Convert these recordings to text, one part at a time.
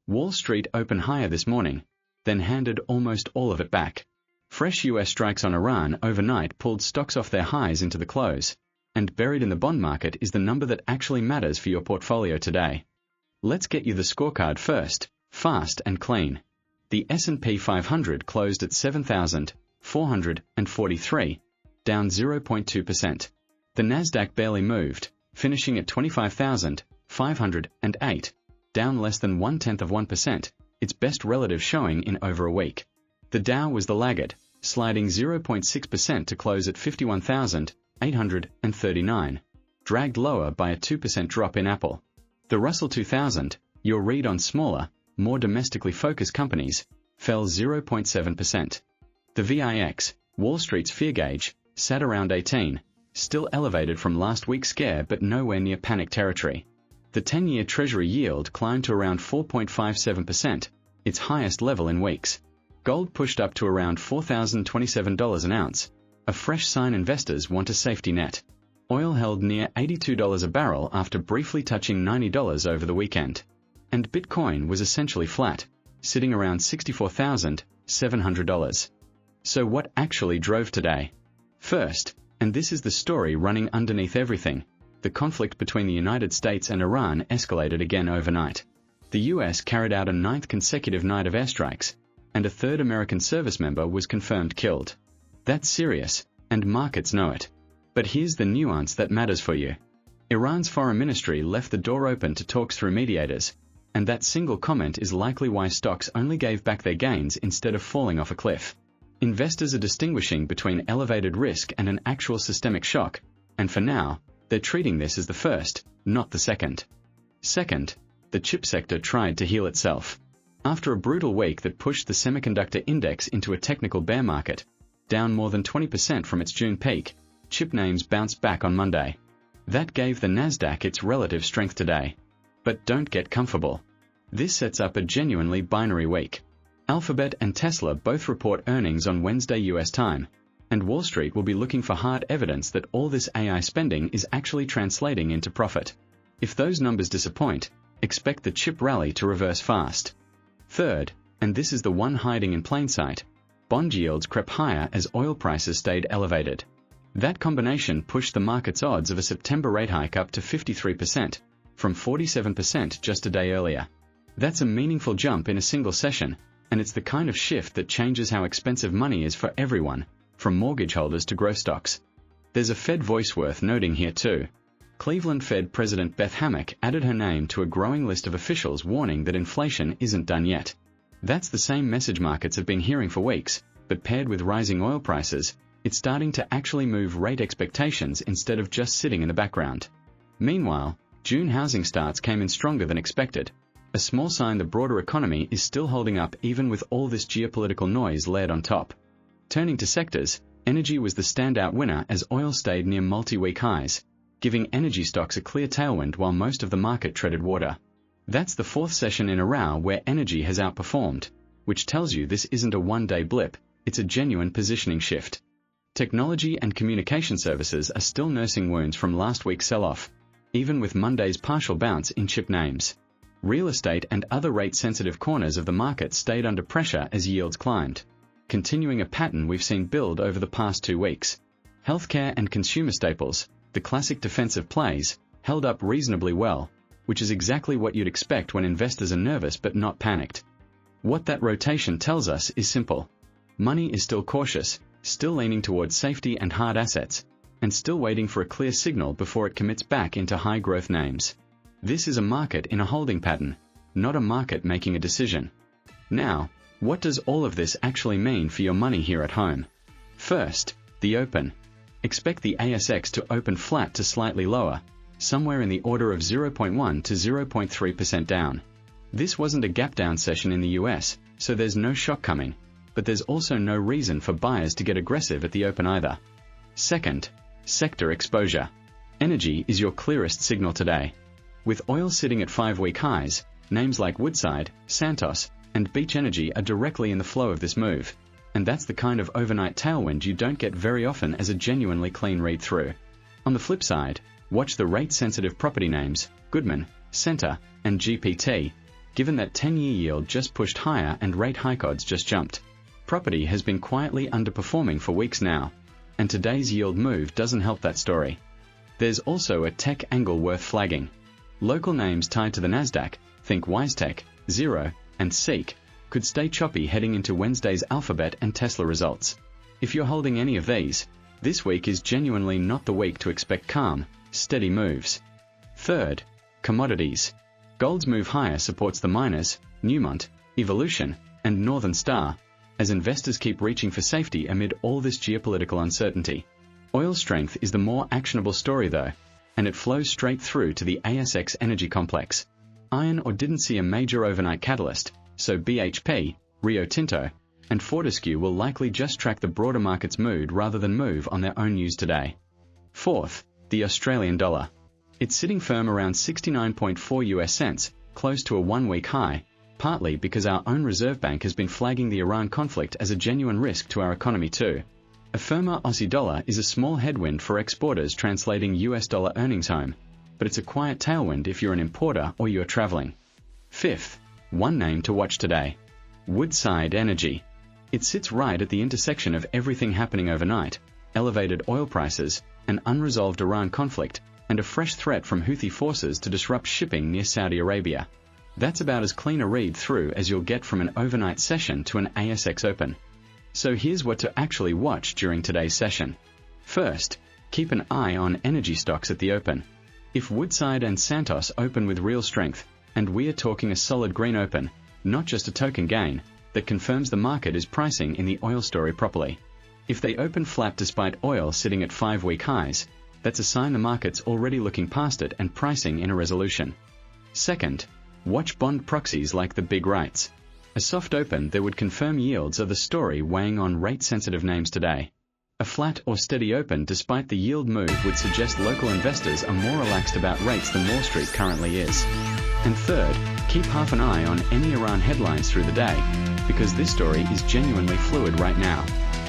Wall Street opened higher this morning, then handed almost all of it back. Fresh US strikes on Iran overnight pulled stocks off their highs into the close, and buried in the bond market is the number that actually matters for your portfolio today. Let's get you the scorecard first, fast and clean. The S&P 500 closed at 7,443, down 0.2%. The Nasdaq barely moved, finishing at 25,508, down less than 0.1%, its best relative showing in over a week. The Dow was the laggard, sliding 0.6% to close at 51,839, dragged lower by a 2% drop in Apple. The Russell 2000, your read on smaller, more domestically focused companies, fell 0.7%. The VIX, Wall Street's fear gauge, sat around 18, still elevated from last week's scare but nowhere near panic territory. The 10-year Treasury yield climbed to around 4.57%, its highest level in weeks. Gold pushed up to around $4,027 an ounce, a fresh sign investors want a safety net. Oil held near $82 a barrel after briefly touching $90 over the weekend. And Bitcoin was essentially flat, sitting around $64,700. So what actually drove today? First, and this is the story running underneath everything, the conflict between the United States and Iran escalated again overnight. The US carried out a 9th consecutive night of airstrikes, and a 3rd American service member was confirmed killed. That's serious, and markets know it. But here's the nuance that matters for you. Iran's foreign ministry left the door open to talks through mediators, and that single comment is likely why stocks only gave back their gains instead of falling off a cliff. Investors are distinguishing between elevated risk and an actual systemic shock, and for now, they're treating this as the first, not the second. Second, the chip sector tried to heal itself. After a brutal week that pushed the semiconductor index into a technical bear market, down more than 20% from its June peak, chip names bounced back on Monday. That gave the Nasdaq its relative strength today. But don't get comfortable. This sets up a genuinely binary week. Alphabet and Tesla both report earnings on Wednesday US time, and Wall Street will be looking for hard evidence that all this AI spending is actually translating into profit. If those numbers disappoint, expect the chip rally to reverse fast. Third, and this is the one hiding in plain sight, bond yields crept higher as oil prices stayed elevated. That combination pushed the market's odds of a September rate hike up to 53%, from 47% just a day earlier. That's a meaningful jump in a single session, and it's the kind of shift that changes how expensive money is for everyone, from mortgage holders to growth stocks. There's a Fed voice worth noting here too. Cleveland Fed President Beth Hammack added her name to a growing list of officials warning that inflation isn't done yet. That's the same message markets have been hearing for weeks, but paired with rising oil prices, it's starting to actually move rate expectations instead of just sitting in the background. Meanwhile, June housing starts came in stronger than expected, a small sign the broader economy is still holding up even with all this geopolitical noise layered on top. Turning to sectors, energy was the standout winner as oil stayed near multi-week highs, giving energy stocks a clear tailwind while most of the market treaded water. That's the 4th session in a row where energy has outperformed, which tells you this isn't a one-day blip, it's a genuine positioning shift. Technology and communication services are still nursing wounds from last week's sell-off, even with Monday's partial bounce in chip names. Real estate and other rate-sensitive corners of the market stayed under pressure as yields climbed, continuing a pattern we've seen build over the past 2 weeks. Healthcare and consumer staples, the classic defensive plays, held up reasonably well, which is exactly what you'd expect when investors are nervous but not panicked. What that rotation tells us is simple. Money is still cautious, still leaning towards safety and hard assets, and still waiting for a clear signal before it commits back into high-growth names. This is a market in a holding pattern, not a market making a decision. Now, what does all of this actually mean for your money here at home? First, the open. Expect the ASX to open flat to slightly lower, somewhere in the order of 0.1 to 0.3% down. This wasn't a gap-down session in the US, so there's no shock coming, but there's also no reason for buyers to get aggressive at the open either. Second, sector exposure. Energy is your clearest signal today. With oil sitting at 5-week highs, names like Woodside, Santos, and Beach Energy are directly in the flow of this move, and that's the kind of overnight tailwind you don't get very often as a genuinely clean read-through. On the flip side, watch the rate-sensitive property names, Goodman, Center, and GPT. given that 10-year yield just pushed higher and rate hike odds just jumped. Property has been quietly underperforming for weeks now, and today's yield move doesn't help that story. There's also a tech angle worth flagging. Local names tied to the Nasdaq, think WiseTech, Xero, and Seek, could stay choppy heading into Wednesday's Alphabet and Tesla results. If you're holding any of these, this week is genuinely not the week to expect calm, steady moves. Third, commodities. Gold's move higher supports the miners, Newmont, Evolution, and Northern Star, as investors keep reaching for safety amid all this geopolitical uncertainty. Oil strength is the more actionable story though, and it flows straight through to the ASX energy complex. Iron ore didn't see a major overnight catalyst, so BHP, Rio Tinto, and Fortescue will likely just track the broader market's mood rather than move on their own news today. Fourth, the Australian dollar. It's sitting firm around 69.4 US cents, close to a one-week high, partly because our own Reserve Bank has been flagging the Iran conflict as a genuine risk to our economy too. A firmer Aussie dollar is a small headwind for exporters translating US dollar earnings home, but it's a quiet tailwind if you're an importer or you're traveling. Fifth, one name to watch today. Woodside Energy. It sits right at the intersection of everything happening overnight, elevated oil prices, an unresolved Iran conflict, and a fresh threat from Houthi forces to disrupt shipping near Saudi Arabia. That's about as clean a read through as you'll get from an overnight session to an ASX open. So here's what to actually watch during today's session. First, keep an eye on energy stocks at the open. If Woodside and Santos open with real strength, and we are talking a solid green open, not just a token gain, that confirms the market is pricing in the oil story properly. If they open flat despite oil sitting at 5-week highs, that's a sign the market's already looking past it and pricing in a resolution. Second, watch bond proxies like the big rights. A soft open that would confirm yields are the story weighing on rate-sensitive names today. A flat or steady open despite the yield move would suggest local investors are more relaxed about rates than Wall Street currently is. And third, keep half an eye on any Iran headlines through the day, because this story is genuinely fluid right now.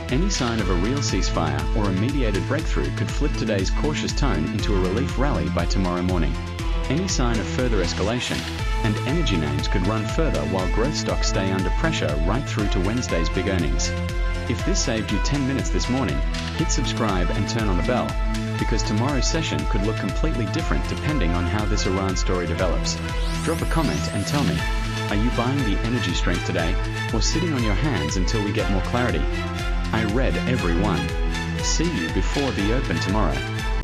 Any sign of a real ceasefire or a mediated breakthrough could flip today's cautious tone into a relief rally by tomorrow morning. Any sign of further escalation, and energy names could run further while growth stocks stay under pressure right through to Wednesday's big earnings. If this saved you 10 minutes this morning, hit subscribe and turn on the bell, because tomorrow's session could look completely different depending on how this Iran story develops. Drop a comment and tell me, are you buying the energy strength today, or sitting on your hands until we get more clarity? I read every one. See you before the open tomorrow.